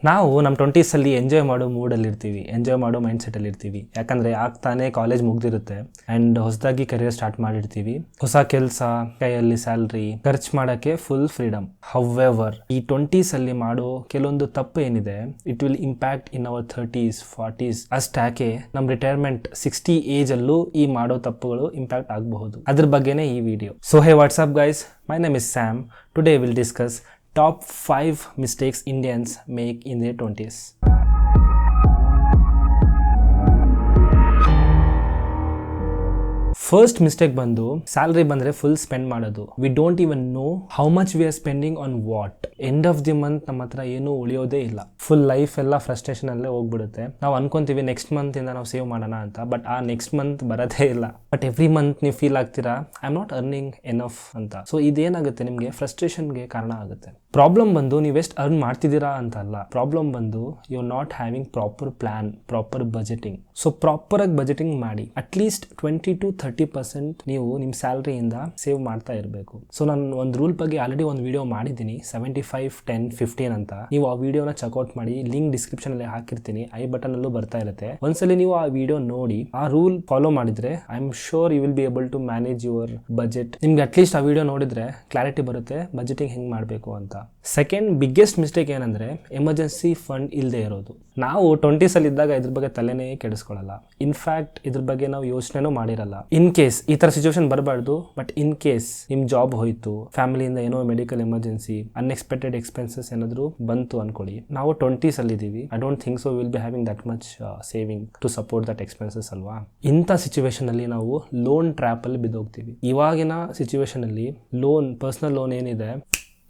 ನಾವು ನಮ್ಮ 20s enjoy ಮಾಡೋ ಮೂಡಲ್ಲಿ ಇರ್ತೀವಿ, ಎಂಜಾಯ್ ಮಾಡೋ ಮೈಂಡ್ ಸೆಟ್ಟಲ್ಲಿ ಇರ್ತೀವಿ. ಯಾಕಂದರೆ ಆಗ್ತಾನೆ ಕಾಲೇಜ್ ಮುಗ್ದಿರುತ್ತೆ ಆ್ಯಂಡ್ ಹೊಸದಾಗಿ ಕರಿಯರ್ ಸ್ಟಾರ್ಟ್ ಮಾಡಿರ್ತೀವಿ. ಹೊಸ ಕೆಲಸ, ಕೈಯಲ್ಲಿ ಸ್ಯಾಲ್ರಿ, ಖರ್ಚು ಮಾಡೋಕ್ಕೆ ಫುಲ್ ಫ್ರೀಡಮ್. ಹೌವೆವರ್ ಈ 20s ಮಾಡೋ ಕೆಲವೊಂದು ತಪ್ಪು ಏನಿದೆ, it will impact in our 30s 40s. ಅಷ್ಟಾಕೆ ನಮ್ಮ ರಿಟೈರ್ಮೆಂಟ್ 60 ಏಜಲ್ಲೂ ಈ ಮಾಡೋ ತಪ್ಪುಗಳು ಇಂಪ್ಯಾಕ್ಟ್ ಆಗಬಹುದು. ಅದ್ರ ಬಗ್ಗೆನೇ ಈ video. So hey what's up guys, my name is Sam. Today will discuss Top 5 mistakes Indians make in their 20s. First mistake ಬಂದು ಸ್ಯಾಲ್ರಿ ಬಂದರೆ ಫುಲ್ ಸ್ಪೆಂಡ್ ಮಾಡೋದು. We don't even know how much we are spending on what. End of the month ನಮ್ಮ ಹತ್ರ ಏನೂ ಉಳಿಯೋದೇ ಇಲ್ಲ. Full life ಎಲ್ಲ frustration ಅಲ್ಲೇ ಹೋಗ್ಬಿಡುತ್ತೆ. ನಾವು ಅನ್ಕೊಂತೀವಿ ನೆಕ್ಸ್ಟ್ ಮಂತ್ ಇಂದ ನಾವು ಸೇವ್ ಮಾಡೋಣ ಅಂತ, ಬಟ್ ಆ ನೆಕ್ಸ್ಟ್ ಮಂತ್ ಬರೋದೇ ಇಲ್ಲ. ಬಟ್ ಎವ್ರಿ ಮಂತ್ ನೀವು ಫೀಲ್ ಆಗ್ತೀರಾ I am not earning enough ಅಂತ. ಸೊ ಇದೇನಾಗುತ್ತೆ, ನಿಮಗೆ ಫ್ರಸ್ಟ್ರೇಷನ್ಗೆ ಕಾರಣ ಆಗುತ್ತೆ. ಪ್ರಾಬ್ಲಮ್ ಬಂದು ನೀವು ಎಷ್ಟು ಅರ್ನ್ ಮಾಡ್ತಿದ್ದೀರಾ ಅಂತ ಅಲ್ಲ, ಪ್ರಾಬ್ಲಮ್ ಬಂದು you are not having proper plan, proper budgeting. So ಪ್ರಾಪರಾಗಿ ಬಜೆಟಿಂಗ್ ಮಾಡಿ ಅಟ್ಲೀಸ್ಟ್ 20 to 30% ನೀವು ನಿಮ್ಮ ಸ್ಯಾಲ್ರಿಯಿಂದ ಸೇವ್ ಮಾಡ್ತಾ ಇರಬೇಕು. ಸೊ ನಾನು ಒಂದು ರೂಲ್ ಬಗ್ಗೆ ಆಲ್ರೆಡಿ ಒಂದು ವಿಡಿಯೋ ಮಾಡಿದ್ದೀನಿ, 75-10-15 ಅಂತ. ನೀವು ಆ ವಿಡಿಯೋನ ಚೆಕ್ಔಟ್ ಮಾಡಿ, ಲಿಂಕ್ ಡಿಸ್ಕ್ರಿಪ್ಷನ್ ಅಲ್ಲಿ ಹಾಕಿರ್ತೀನಿ, ಐ ಬಟನ್ ಅಲ್ಲೂ ಬರ್ತಾ ಇರುತ್ತೆ. ಒಂದ್ಸಲಿ ನೀವು ಆ ವಿಡಿಯೋ ನೋಡಿ ಆ ರೂಲ್ ಫಾಲೋ ಮಾಡಿದ್ರೆ I am sure you will be able to manage your budget. ನಿಮ್ಗೆ ಅಟ್ಲೀಸ್ಟ್ ಆ ವಿಡಿಯೋ ನೋಡಿದ್ರೆ ಕ್ಲಾರಿಟಿ ಬರುತ್ತೆ ಬಜೆಟಿಂಗ್ ಹೆಂಗ್ ಮಾಡಬೇಕು ಅಂತ. ಸೆಕೆಂಡ್ ಬಿಗ್ಗೆಸ್ಟ್ ಮಿಸ್ಟೇಕ್ ಏನಂದ್ರೆ ಎಮರ್ಜೆನ್ಸಿ ಫಂಡ್ ಇಲ್ಲದೆ ಇರೋದು. ನಾವು 20s ಇದ್ದಾಗ ಇದ್ರ ಬಗ್ಗೆ ತಲೆನೇ ಕೆಡಿಸ್ಕೊಳ್ಳಲ್ಲ. ಇನ್ಫ್ಯಾಕ್ಟ್ ಇದ್ರ ಬಗ್ಗೆ ನಾವು ಯೋಚನೆನೂ ಮಾಡಿರಲ್ಲ. ಇನ್ ಕೇಸ್ ಈ ತರ ಸಿಚುವೇಶನ್ ಬರಬಾರ್ದು, ಬಟ್ ಇನ್ ಕೇಸ್ ನಿಮ್ ಜಾಬ್ ಹೋಯ್ತು, ಫ್ಯಾಮಿಲಿಯಿಂದ ಏನೋ ಮೆಡಿಕಲ್ ಎಮರ್ಜೆನ್ಸಿ, ಅನ್ಎಕ್ಸ್ಪೆಕ್ಟೆಡ್ ಎಕ್ಸ್ಪೆನ್ಸಸ್ ಏನಾದ್ರು ಬಂತು ಅನ್ಕೊಳ್ಳಿ, ನಾವು 20s ಇದ್ದೀವಿ. I don't think so will be having that much saving to support that expenses ಅಲ್ವಾ. ಇಂಥ ಸಿಚುವೇಶನ್ ಅಲ್ಲಿ ನಾವು ಲೋನ್ ಟ್ರ್ಯಾಪ್ ಅಲ್ಲಿ ಬಿದ್ದೋಗ್ತೀವಿ. ಇವಾಗಿನ ಸಿಚುವೇಶನ್ ಅಲ್ಲಿ ಲೋನ್, ಪರ್ಸನಲ್ ಲೋನ್ ಏನಿದೆ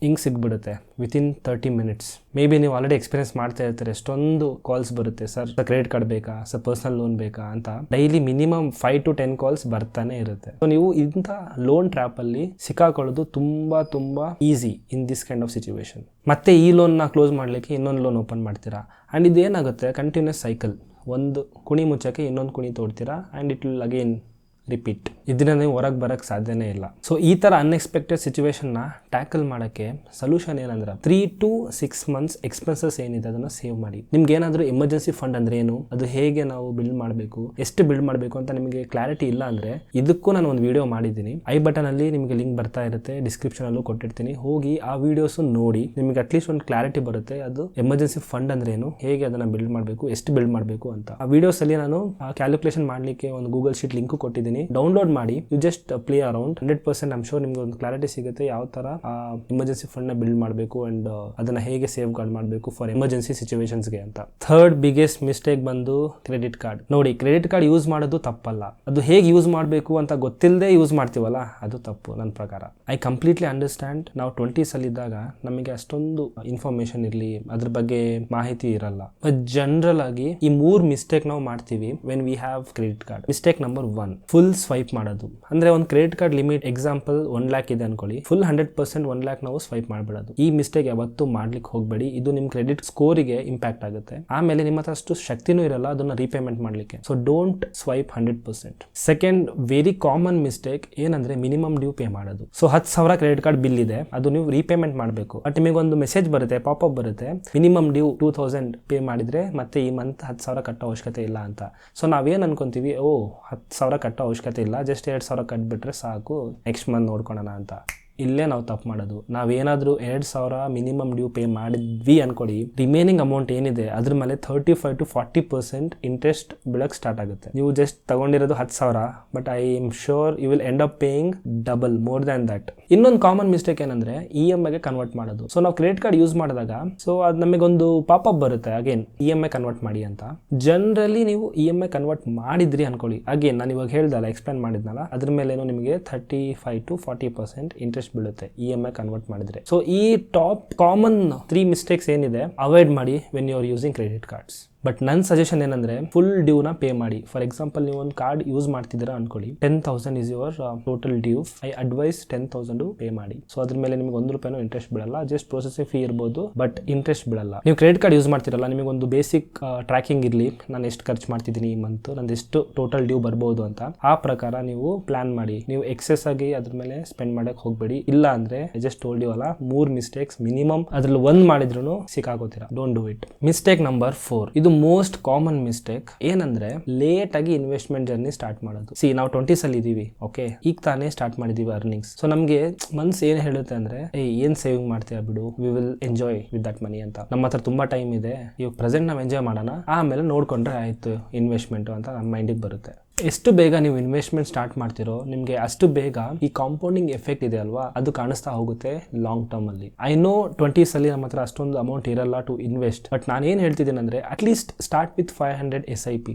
ಹಿಂಗೆ ಸಿಗ್ಬಿಡುತ್ತೆ ವಿತಿನ್ 30 minutes. ಮೇ ಬಿ ನೀವು ಆಲ್ರೆಡಿ ಎಕ್ಸ್ಪೀರಿಯನ್ಸ್ ಮಾಡ್ತಾ ಇರ್ತಾರೆ, ಎಷ್ಟೊಂದು ಕಾಲ್ಸ್ ಬರುತ್ತೆ, ಸರ್ ಕ್ರೆಡಿಟ್ ಕಾರ್ಡ್ ಬೇಕಾ, ಸರ್ ಪರ್ಸನಲ್ ಲೋನ್ ಬೇಕಾ ಅಂತ. ಡೈಲಿ ಮಿನಿಮಮ್ 5 to 10 ಕಾಲ್ಸ್ ಬರ್ತಾನೆ ಇರುತ್ತೆ. ಸೊ ನೀವು ಇಂಥ ಲೋನ್ ಟ್ರ್ಯಾಪ್ ಅಲ್ಲಿ ಸಿಕ್ಕಾಕೊಳ್ಳೋದು ತುಂಬಾ easy in this kind of situation. ಮತ್ತೆ ಈ ಲೋನ್ನ ಕ್ಲೋಸ್ ಮಾಡಲಿಕ್ಕೆ ಇನ್ನೊಂದು ಲೋನ್ ಓಪನ್ ಮಾಡ್ತೀರಾ ಆ್ಯಂಡ್ ಇದೇನಾಗುತ್ತೆ, ಕಂಟಿನ್ಯೂಸ್ ಸೈಕಲ್. ಒಂದು ಕುಣಿ ಮುಚ್ಚಕ್ಕೆ ಇನ್ನೊಂದು ಕುಣಿ ತೋಡ್ತೀರಾ and it will again repeat. ಇದನ್ನ ನೀವು ಹೊರಗೆ ಬರೋಕ್ಕೆ ಸಾಧ್ಯನೇ ಇಲ್ಲ. ಸೊ ಈ ಥರ ಅನ್ಎಕ್ಸ್ಪೆಕ್ಟೆಡ್ ಸಿಚುವೇಶನ್ನ ಟ್ಯಾಕಲ್ ಮಾಡೋಕ್ಕೆ ಸೊಲ್ಯೂಷನ್ ಏನಂದ್ರೆ 3 to 6 months ಎಕ್ಸ್ಪೆನ್ಸಸ್ ಏನಿದೆ ಅದನ್ನು ಸೇವ್ ಮಾಡಿ. ನಿಮ್ಗೆ ಏನಾದರೂ ಎಮರ್ಜೆನ್ಸಿ ಫಂಡ್ ಅಂದ್ರೆ ಏನು, ಅದು ಹೇಗೆ ನಾವು ಬಿಲ್ಡ್ ಮಾಡಬೇಕು, ಎಷ್ಟು ಬಿಲ್ಡ್ ಮಾಡಬೇಕು ಅಂತ ನಿಮಗೆ ಕ್ಲಾರಿಟಿ ಇಲ್ಲ ಅಂದರೆ ಇದಕ್ಕೂ ನಾನು ಒಂದು ವಿಡಿಯೋ ಮಾಡಿದ್ದೀನಿ. ಐ ಬಟನ್ ಅಲ್ಲಿ ನಿಮಗೆ ಲಿಂಕ್ ಬರ್ತಾ ಇರುತ್ತೆ, ಡಿಸ್ಕ್ರಿಪ್ಷನ್ ಅಲ್ಲೂ ಕೊಟ್ಟಿರ್ತೀನಿ. ಹೋಗಿ ಆ ವಿಡಿಯೋಸ್ ನೋಡಿ, ನಿಮಗೆ ಅಟ್ಲೀಸ್ಟ್ ಒಂದು ಕ್ಲಾರಿಟಿ ಬರುತ್ತೆ ಅದು ಎಮರ್ಜೆನ್ಸಿ ಫಂಡ್ ಅಂದ್ರೆ ಏನು, ಹೇಗೆ ಅದನ್ನ ಬಿಲ್ಡ್ ಮಾಡಬೇಕು, ಎಷ್ಟು ಬಿಲ್ಡ್ ಮಾಡಬೇಕು ಅಂತ. ಆ ವಿಡಿಯೋಸ್ ಅಲ್ಲಿ ನಾನು ಕ್ಯಾಲ್ಕುಲೇಷನ್ ಮಾಡಲಿಕ್ಕೆ ಒಂದು ಗೂಗಲ್ ಶೀಟ್ ಲಿಂಕ್ ಕೊಟ್ಟಿದ್ದೀನಿ, ಡೌನ್ಲೋಡ್ ಮಾಡಿ. You just play around 100% I'm sure ನಿಮ್ಗೆ ಒಂದು ಕ್ಲಾರಿಟಿ ಸಿಗುತ್ತೆ ಯಾವ ತರ ಎಮರ್ಜೆನ್ಸಿ ಫಂಡ್ ನ ಬಿಲ್ಡ್ ಮಾಡಬೇಕು ಅಂಡ್ ಅದನ್ನ ಹೇಗೆ ಸೇವ್ ಗಾರ್ಡ್ ಮಾಡಬೇಕು ಫಾರ್ ಎಮರ್ಜೆನ್ಸಿ ಸಿಚುವೇಶನ್ಸ್ಗೆ ಅಂತ. ಥರ್ಡ್ ಬಿಗ್ಗೆಸ್ಟ್ ಮಿಸ್ಟೇಕ್ ಬಂದು ಕ್ರೆಡಿಟ್ ಕಾರ್ಡ್. ನೋಡಿ, ಕ್ರೆಡಿಟ್ ಕಾರ್ಡ್ ಯೂಸ್ ಮಾಡೋದು ತಪ್ಪಲ್ಲ, ಅದು ಹೇಗೆ ಯೂಸ್ ಮಾಡಬೇಕು ಅಂತ ಗೊತ್ತಿಲ್ಲದೆ ಯೂಸ್ ಮಾಡ್ತೀವಲ್ಲ ಅದು ತಪ್ಪು ನನ್ನ ಪ್ರಕಾರ. I completely understand. ನಾವು 20s ಇದ್ದಾಗ ನಮಗೆ ಅಷ್ಟೊಂದು ಇನ್ಫಾರ್ಮೇಶನ್ ಇರಲಿ, ಅದ್ರ ಬಗ್ಗೆ ಮಾಹಿತಿ ಇರಲ್ಲ. ಬಟ್ ಜನರಲ್ ಆಗಿ ಈ 3 ಮಿಸ್ಟೇಕ್ ನಾವು ಮಾಡ್ತೀವಿ when we have credit card. Mistake number 1, full swipe ಮಾಡೋದು. ಅಂದ್ರೆ ಒಂದು credit card limit example 1 lakh ಇದೆ ಅನ್ಕೊಳ್ಳಿ, ಫುಲ್ 100% 1 lakh ನಾವು ಸ್ವೈಪ್ ಮಾಡ್ಬಿಡೋದು. ಈ ಮಿಸ್ಟೇಕ್ ಯಾವತ್ತೂ ಮಾಡ್ಲಿಕ್ಕೆ ಹೋಗಬೇಡಿ. ಇದು ನಿಮ್ ಕ್ರೆಡಿಟ್ ಸ್ಕೋರಿಗೆ ಇಂಪ್ಯಾಕ್ಟ್ ಆಗುತ್ತೆ. ಆಮೇಲೆ ನಿಮ್ಮ ಹತ್ರ ಅಷ್ಟು ಶಕ್ತಿನೂ ಇರಲ್ಲ ಅದನ್ನ ರೀಪೇಮೆಂಟ್ ಮಾಡ್ಲಿಕ್ಕೆ. So don't swipe 100%. Second very common mistake ಏನಂದ್ರೆ ಮಿನಿಮಮ್ ಡ್ಯೂ ಪೇ ಮಾಡೋದು. ಸೊ 10,000 ಕ್ರೆಡಿಟ್ ಕಾರ್ಡ್ ಬಿಲ್ ಇದೆ, ಅದು ನೀವು ರೀಪೇಮೆಂಟ್ ಮಾಡಬೇಕು. ಬಟ್ ನಿಮಗೆ ಒಂದು ಮೆಸೇಜ್ ಬರುತ್ತೆ, ಪಾಪಪ್ ಬರುತ್ತೆ, ಮಿನಿಮಮ್ ಡ್ಯೂ 2,000 ಪೇ ಮಾಡಿದ್ರೆ ಮತ್ತೆ ಈ ಮಂತ್ 10,000 ಕಟ್ಟೋ ಅವಶ್ಯಕತೆ ಇಲ್ಲ ಅಂತ. ಸೊ ನಾವೇನ್ ಅನ್ಕೊಂತೀವಿ, 10,000 ಕಟ್ಟೋ ಅವಶ್ಯಕತೆ ಇಲ್ಲ, ಜಸ್ಟ್ 2,000 ಕಟ್ಬಿಟ್ರೆ ಸಾಕು, ನೆಕ್ಸ್ಟ್ ಮಂತ್ ನೋಡ್ಕೊಳ್ಳೋಣ ಅಂತ. ಇಲ್ಲೇ ನಾವು ತಪ್ಪು ಮಾಡೋದು. ನಾವೇನಾದ್ರೂ 2,000 ಮಿನಿಮಮ್ ಡ್ಯೂ ಪೇ ಮಾಡಿದ್ವಿ ಅನ್ಕೊಳ್ಳಿ, ರಿಮೈನಿಂಗ್ ಅಮೌಂಟ್ ಏನಿದೆ ಅದ್ರ ಮೇಲೆ 35 to 40% ಇಂಟ್ರೆಸ್ಟ್ ಬೀಳಕ್ ಸ್ಟಾರ್ಟ್ ಆಗುತ್ತೆ. ನೀವು ಜಸ್ಟ್ ತಗೊಂಡಿರೋದು 10,000, but I am sure you will end up paying double, more than that. ಇನ್ನೊಂದು ಕಾಮನ್ ಮಿಸ್ಟೇಕ್ ಏನಂದ್ರೆ EMI ಗೆ ಕನ್ವರ್ಟ್ ಮಾಡೋದು. ಸೊ ನಾವು ಕ್ರೆಡಿಟ್ ಕಾರ್ಡ್ ಯೂಸ್ ಮಾಡಿದಾಗ ಸೊ ಅದು ನಮಗೊಂದು ಪಾಪಪ್ ಬರುತ್ತೆ, ಅಗೇನ್ EMI ಕನ್ವರ್ಟ್ ಮಾಡಿ ಅಂತ. ಜನರಲಿ ನೀವು EMI ಕನ್ವರ್ಟ್ ಮಾಡಿದ್ರಿ ಅನ್ಕೊಳ್ಳಿ, ಅಗೇನ್ ನಾನು ಇವಾಗ ಹೇಳ್ದಲ್ಲ, ಎಕ್ಸ್ಪ್ಲೇನ್ ಮಾಡಿದ್ನಲ್ಲ, ಅದ್ರ ಮೇಲೇನೋ ನಿಮಗೆ 35 to 40% ಇಂಟ್ರೆಸ್ಟ್ ಬೀಳುತ್ತೆ EMI ಕನ್ವರ್ಟ್ ಮಾಡಿದ್ರೆ. ಸೊ ಈ ಟಾಪ್ ಕಾಮನ್ 3 ಮಿಸ್ಟೇಕ್ಸ್ ಏನಿದೆ ಅವಾಯ್ಡ್ ಮಾಡಿ when you are using credit cards. But ನನ್ನ ಸಜೆಷನ್ ಏನಂದ್ರೆ ಫುಲ್ ಡ್ಯೂ ನ ಪೇ ಮಾಡಿ. ಫಾರ್ ಎಕ್ಸಾಂಪಲ್ ನೀವು ಒಂದು ಕಾರ್ಡ್ ಯೂಸ್ ಮಾಡ್ತಿದ್ದೀರಾ ಅನ್ಕೊಳ್ಳಿ, 10,000 is your total due. I advise 10,000 pay ಮಾಡಿ. ಸೊ ಅದ್ರ ಮೇಲೆ ನಿಮಗೆ ₹1 ಇಂಟ್ರೆಸ್ಟ್ ಬಿಡಲ್ಲ, ಜಸ್ಟ್ ಪ್ರೊಸೆಸಿಂಗ್ ಫೀ ಇರ್ಬೋದು, ಬಟ್ ಇಂಟ್ರೆಸ್ಟ್ ಬಿಡಲ್ಲ. ನೀವು ಕ್ರೆಡಿಟ್ ಕಾರ್ಡ್ ಯೂಸ್ ಮಾಡ್ತಿರಲ್ಲ, ನಿಮಗೆ ಒಂದು ಬೇಸಿಕ್ ಟ್ರ್ಯಾಕಿಂಗ್ ಇರಲಿ, ನಾನು ಎಷ್ಟು ಖರ್ಚು ಮಾಡ್ತಿದ್ದೀನಿ ಈ ಮಂತ್, ನಂದು ಎಷ್ಟು ಟೋಟಲ್ ಡ್ಯೂ ಬರ್ಬೋದು ಅಂತ. ಆ ಪ್ರಕಾರ ನೀವು ಪ್ಲಾನ್ ಮಾಡಿ. ನೀವು ಎಕ್ಸೆಸ್ ಆಗಿ ಅದ್ರ ಮೇಲೆ ಸ್ಪೆಂಡ್ ಮಾಡಕ್ ಹೋಗ್ಬೇಡಿ. ಇಲ್ಲ ಅಂದ್ರೆ ಜಸ್ಟ್ ಟೋಲ್ಡ್ ಯು ಅಲ್ಲ, 3 ಮಿಸ್ಟೇಕ್ಸ್ ಮಿನಿಮಮ್ ಅದ್ರಲ್ಲಿ ಒಂದ್ ಮಾಡಿದ್ರು ಸಿಕ್ಕಾಗೋತೀರಾ. Don't do it. Mistake number 4, ಇದು ಮೋಸ್ಟ್ ಕಾಮನ್ ಮಿಸ್ಟೇಕ್. ಏನಂದ್ರೆ ಲೇಟ್ ಆಗಿ ಇನ್ವೆಸ್ಟ್ಮೆಂಟ್ ಜರ್ನಿ ಸ್ಟಾರ್ಟ್ ಮಾಡೋದು. ನಾವು 20s ಅಲ್ಲಿ ಇದೀವಿ, ಓಕೆ, ಈಗ ತಾನೇ ಸ್ಟಾರ್ಟ್ ಮಾಡಿದೀವಿ ಅರ್ನಿಂಗ್ಸ್. ಸೊ ನಮ್ಗೆ ಮನ್ಸ್ ಏನ್ ಹೇಳುತ್ತೆ ಅಂದ್ರೆ, ಏನ್ ಸೇವಿಂಗ್ ಮಾಡ್ತೀಯ ಬಿಡು, we will enjoy with that money ಅಂತ. ನಮ್ಮ ಹತ್ರ ತುಂಬಾ ಟೈಮ್ ಇದೆ, ಇವಾಗ ಪ್ರೆಸೆಂಟ್ ನಾವು ಎಂಜಾಯ್ ಮಾಡೋಣ, ಆಮೇಲೆ ನೋಡ್ಕೊಂಡ್ರೆ ಆಯ್ತು ಇನ್ವೆಸ್ಟ್ಮೆಂಟ್ ಅಂತ ನಮ್ಮ ಮೈಂಡಿಗೆ ಬರುತ್ತೆ. ಎಷ್ಟು ಬೇಗ ನೀವು ಇನ್ವೆಸ್ಟ್ಮೆಂಟ್ ಸ್ಟಾರ್ಟ್ ಮಾಡ್ತಿರೋ, ನಿಮಗೆ ಅಷ್ಟು ಬೇಗ ಈ ಕಾಂಪೌಂಡಿಂಗ್ ಎಫೆಕ್ಟ್ ಇದೆ ಅಲ್ವಾ, ಅದು ಕಾಣಿಸ್ತಾ ಹೋಗುತ್ತೆ ಲಾಂಗ್ ಟರ್ಮ್ ಅಲ್ಲಿ. ಐ ನೋ 20s ಅಲ್ಲಿ ನಮ್ಮ ಹತ್ರ ಅಷ್ಟೊಂದು ಅಮೌಂಟ್ ಇರಲ್ಲ ಟು ಇನ್ವೆಸ್ಟ್, ಬಟ್ ನಾನು ಏನ್ ಹೇಳ್ತಿದ್ದೀನಿ ಅಂದ್ರೆ, at least start with 500 SIP.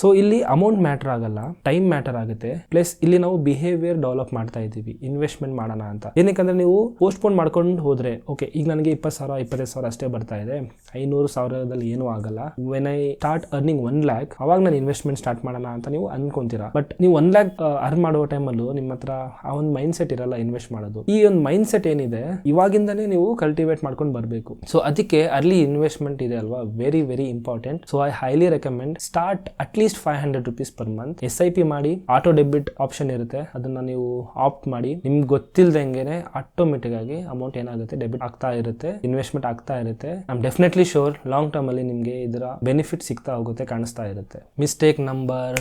So ಇಲ್ಲಿ ಅಮೌಂಟ್ ಮ್ಯಾಟರ್ ಆಗಲ್ಲ, ಟೈಮ್ ಮ್ಯಾಟರ್ ಆಗುತ್ತೆ. ಪ್ಲಸ್ ಇಲ್ಲಿ ನಾವು ಬಿಹೇವಿಯರ್ ಡೆವಲಪ್ ಮಾಡ್ತಾ ಇದ್ದೀವಿ ಇನ್ವೆಸ್ಟ್ಮೆಂಟ್ ಮಾಡೋಣ ಅಂತ. ಏನಕ್ಕೆ ನೀವು ಪೋಸ್ಟ್ಪೋನ್ ಮಾಡ್ಕೊಂಡು ಹೋದ್ರೆ, ಓಕೆ ಈಗ ನನಗೆ 20,000 25,000 ಅಷ್ಟೇ ಬರ್ತಾ ಇದೆ, 500,000 ಏನೂ ಆಗಲ್ಲ. When I start earning 1 lakh, ಅವಾಗ ನಾನು ಇನ್ವೆಸ್ಟ್ಮೆಂಟ್ ಸ್ಟಾರ್ಟ್ ಮಾಡೋಣ ಅಂತ ನೀವು ಅನ್ಕೊಂತೀರಾ. ಬಟ್ ನೀವು 1 lakh ಅರ್ನ್ ಮಾಡೋ ಟೈಮಲ್ಲೂ ನಿಮ್ಮ ಹತ್ರ ಆ ಒಂದು ಮೈಂಡ್ ಸೆಟ್ ಇರಲ್ಲ ಇನ್ವೆಸ್ಟ್ ಮಾಡೋದು. ಈ ಒಂದು ಮೈಂಡ್ ಸೆಟ್ ಏನಿದೆ ಇವಾಗಿಂದಾನೇ ನೀವು ಕಲ್ಟಿವೇಟ್ ಮಾಡ್ಕೊಂಡು ಬರಬೇಕು. ಸೊ ಅದಕ್ಕೆ ಅರ್ಲಿ ಇನ್ವೆಸ್ಟ್ಮೆಂಟ್ ಇದೆ ಅಲ್ವಾ, very very important. So I highly recommend start at least ₹500 per month. SIP ಮಾಡಿ, ಆಟೋ ಡೆಬಿಟ್ ಆಪ್ಷನ್ ಇರುತ್ತೆ, ಅದನ್ನ ನೀವು ಆಪ್ಟ್ ಮಾಡಿ. ನಿಮ್ಗೆ ಗೊತ್ತಿಲ್ದಂಗೆನೆ ಆಟೋಮೆಟಿಕ್ ಆಗಿ ಅಮೌಂಟ್ ಏನಾಗುತ್ತೆ ಡೆಬಿಟ್ ಆಗ್ತಾ ಇರುತ್ತೆ, ಇನ್ವೆಸ್ಟ್ಮೆಂಟ್ ಆಗ್ತಾ ಇರುತ್ತೆ. I am definitely sure long term ಅಲ್ಲಿ ನಿಮ್ಗೆ ಇದರ ಬೆನಿಫಿಟ್ ಸಿಗ್ತಾ ಹೋಗುತ್ತೆ, ಕಾಣಿಸ್ತಾ ಇರುತ್ತೆ. ಮಿಸ್ಟೇಕ್ ನಂಬರ್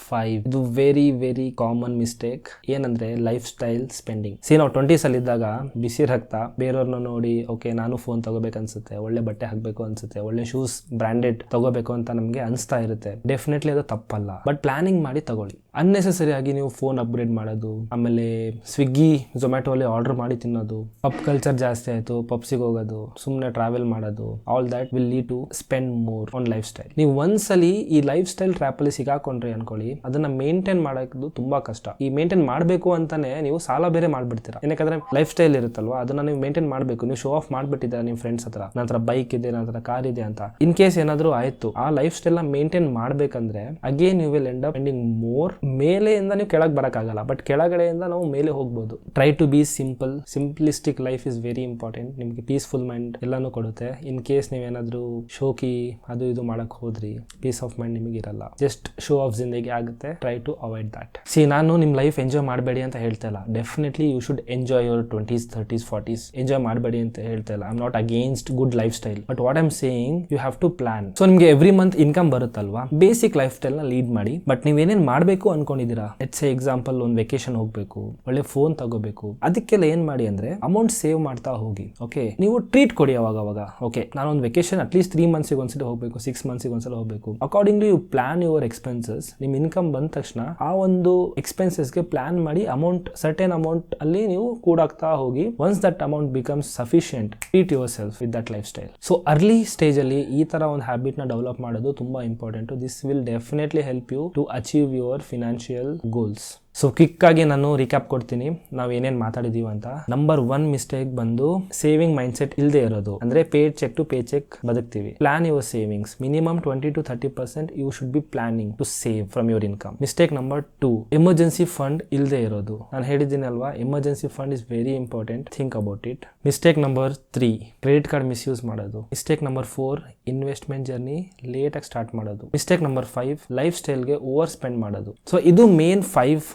5, ಇದು ವೆರಿ ವೆರಿ ಕಾಮನ್ ಮಿಸ್ಟೇಕ್. ಏನಂದ್ರೆ ಲೈಫ್ ಸ್ಟೈಲ್ ಸ್ಪೆಂಡಿಂಗ್. ನಾವು 20s ಅಲ್ಲಿ ಇದ್ದಾಗ ಬಿಸಿ ರಕ್ತ, ಬೇರೆಯವ್ರನ್ನ ನೋಡಿ ಓಕೆ ನಾನು ಫೋನ್ ತಗೋಬೇಕು ಅನ್ಸುತ್ತೆ, ಒಳ್ಳೆ ಬಟ್ಟೆ ಹಾಕ್ಬೇಕು ಅನ್ಸುತ್ತೆ, ಒಳ್ಳೆ ಶೂಸ್ ಬ್ರಾಂಡೆಡ್ ತಗೋಬೇಕು ಅಂತ ನಮ್ಗೆ ಅನಿಸ್ತಾ ಇರುತ್ತೆ. ಡೆಫಿನೆಟ್ಲಿ ಅದು ತಪ್ಪಲ್ಲ, ಬಟ್ ಪ್ಲಾನಿಂಗ್ ಮಾಡಿ ತಗೊಳ್ಳಿ. ಅನ್ನೆಸೆಸರಿ ಆಗಿ ನೀವು ಫೋನ್ ಅಪ್ಗ್ರೇಡ್ ಮಾಡೋದು, ಆಮೇಲೆ ಸ್ವಿಗ್ಗಿ ಝೊಮ್ಯಾಟೊ ಅಲ್ಲಿ ಆರ್ಡರ್ ಮಾಡಿ ತಿನ್ನೋದು, ಪಬ್ ಕಲ್ಚರ್ ಜಾಸ್ತಿ ಆಯ್ತು, ಪಬ್ಸಿಗೆ ಹೋಗೋದು, ಸುಮ್ಮನೆ ಟ್ರಾವೆಲ್ ಮಾಡೋದು, all that will lead to spend more on lifestyle. ನೀವು ಒಂದ್ಸಲಿ ಈ ಲೈಫ್ ಸ್ಟೈಲ್ ಟ್ರ್ಯಾಪ್ ಅಲ್ಲಿ ಸಿಗಾಕೊಂಡ್ರಿ ಅನ್ಕೊಳ್ಳಿ, ಅದನ್ನ ಮೇಂಟೈನ್ ಮಾಡೋದು ತುಂಬಾ ಕಷ್ಟ. ಈ ಮೇಂಟೈನ್ ಮಾಡಬೇಕು ಅಂತಾನೆ ನೀವು ಸಾಲ ಬೇರೆ ಮಾಡ್ಬಿಡ್ತೀರಾ. ಯಾಕಂದ್ರೆ ಲೈಫ್ ಸ್ಟೈಲ್ ಇರುತ್ತಲ್ವಾ, ಅದನ್ನ ನೀವು ಮೇಂಟೈನ್ ಮಾಡಬೇಕು. ನೀವು ಶೋ ಆಫ್ ಮಾಡ್ಬಿಟ್ಟಿದ್ದೀರಾ ನಿಮ್ಮ ಫ್ರೆಂಡ್ಸ್ ಹತ್ರ, ನನ್ನ ಹತ್ರ ಬೈಕ್ ಇದೆ, ನನ್ನ ಹತ್ರ ಕಾರ್ ಇದೆ ಅಂತ. ಇನ್ ಕೇಸ್ ಏನಾದ್ರು ಆಯ್ತು, ಆ ಲೈಫ್ ಸ್ಟೈಲ್ ನ ಮೇಂಟೈನ್ ಮಾಡ್ಬೇಕಂದ್ರೆ again you will end up spending more. ಮೇಲೆಯಿಂದ ನೀವು ಕೆಳಗೆ ಬರಕ್ಕಾಗಲ್ಲ, ಬಟ್ ಕೆಳಗಡೆಯಿಂದ ನಾವು ಮೇಲೆ ಹೋಗ್ಬೋದು. Try to be simple. Simplistic life is very important. ನಿಮ್ಗೆ ಪೀಸ್ಫುಲ್ ಮೈಂಡ್ ಎಲ್ಲಾನು ಕೊಡುತ್ತೆ. ಇನ್ ಕೇಸ್ ನೀವೇನಾದ್ರೂ ಶೋಕಿ ಅದು ಇದು ಮಾಡಕ್ ಹೋದ್ರಿ, ಪೀಸ್ ಆಫ್ ಮೈಂಡ್ ನಿಮಗೆ ಇರಲ್ಲ, ಜಸ್ಟ್ ಶೋ ಆಫ್ ಜಿಂದಗಿ ಆಗುತ್ತೆ. Try to avoid that. ನಾನು ನಿಮ್ ಲೈಫ್ ಎಂಜಾಯ್ ಮಾಡಬೇಡಿ ಅಂತ ಹೇಳ್ತಾ ಇಲ್ಲ. Definitely you should enjoy your 20s 30s 40s. Enjoy ಮಾಡಬೇಡಿ ಅಂತ ಹೇಳ್ತಾ ಇಲ್ಲ. I am not against good life style, but what I am saying, you have to plan. So ನಿಮ್ಗೆ ಎವ್ರಿ ಮಂತ್ ಇನ್ಕಮ್ ಬರುತ್ತಲ್ವಾ, ಬೇಸಿಕ್ ಲೈಫ್ ಸ್ಟೈಲ್ ನ lead ಮಾಡಿ. But ನೀವೇನೇನ್ ಮಾಡಬೇಕು ಅನ್ಕೊಂಡಿದ್ದೀರಾ, ಲೆಟ್ಸ್ ಸೇ ಎಕ್ಸಾಂಪಲ್ ಒಂದು ವೆಕೇಶನ್ ಹೋಗ್ಬೇಕು, ಒಳ್ಳೆ ಫೋನ್ ತಗೋಬೇಕು, ಅದಕ್ಕೆಲ್ಲ ಏನ್ ಮಾಡಿ ಅಂದ್ರೆ ಅಮೌಂಟ್ ಸೇವ್ ಮಾಡ್ತಾ ಹೋಗಿ. ಓಕೆ, ನೀವು ಟ್ರೀಟ್ ಕೊಡಿ ಅವಾಗ. ಓಕೆ, ನಾನು ಒಂದು ವೆಕೇಶನ್ ಅಟ್ಲೀಸ್ಟ್ 3 months ಒಂದ್ಸಲ ಹೋಗ್ಬೇಕು, 6 months ಒಂದ್ಸಲ ಹೋಗ್ಬೇಕು. Accordingly you plan your expenses. ನಿಮ್ ಇನ್ಕಮ್ ಬಂದ ತಕ್ಷಣ ಆ ಒಂದು ಎಕ್ಸ್ಪೆನ್ಸಸ್ಗೆ ಪ್ಲಾನ್ ಮಾಡಿ ಅಮೌಂಟ್, ಸರ್ಟೆನ್ ಅಮೌಂಟ್ ಅಲ್ಲಿ ನೀವು ಕೂಡಾಗ್ತಾ ಹೋಗಿ. Once that amount becomes sufficient, treat yourself with that lifestyle. So early stage ಅಲ್ಲಿ ಈ ತರ ಒಂದು ಹ್ಯಾಬಿಟ್ ನ ಡೆವಲಪ್ ಮಾಡೋದು ತುಂಬಾ important. This will definitely help you to achieve your financial goals. So quick ಆಗಿ ನಾನು ರಿಕ್ಯಾಪ್ ಕೊಡ್ತೀನಿ ನಾವು ಏನೇನ್ ಮಾತಾಡಿದೀವಿ ಅಂತ. ನಂಬರ್ 1 ಮಿಸ್ಟೇಕ್ ಬಂದು ಸೇವಿಂಗ್ ಮೈಂಡ್ ಸೆಟ್ ಇಲ್ಲದೆ ಇರೋದು. ಅಂದ್ರೆ pay check to pay check ಬದುಕ್ತೀವಿ. Plan your savings. Minimum 20 to 30% you should be planning to save from your income. Mistake number 2, emergency fund ಇಲ್ಲದೆ ಇರೋದು. ನಾನು ಹೇಳಿದ್ದೀನಿ ಅಲ್ವಾ, emergency fund is very important. Think about it. Mistake number 3, credit card misuse ಮಾಡೋದು. Mistake number 4, investment journey late ಆಗಿ start ಮಾಡೋದು. Mistake number 5, life ಸ್ಟೈಲ್ಗೆ overspend ಮಾಡೋದು. So ಇದು ಮೇನ್ 5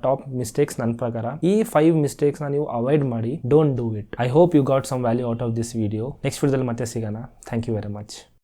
ಟಾಪ್ ಮಿಸ್ಟೇಕ್ಸ್ ನನ್ನ ಪ್ರಕಾರ. ಈ 5 ಮಿಸ್ಟೇಕ್ಸ್ ನ ನೀವು ಅವಾಯ್ಡ್ ಮಾಡಿ. Don't do it. I hope you got some value out of this video. Next ವಿಡಿಯೋದಲ್ಲಿ ಮತ್ತೆ ಸಿಗೋಣ. Thank you very much.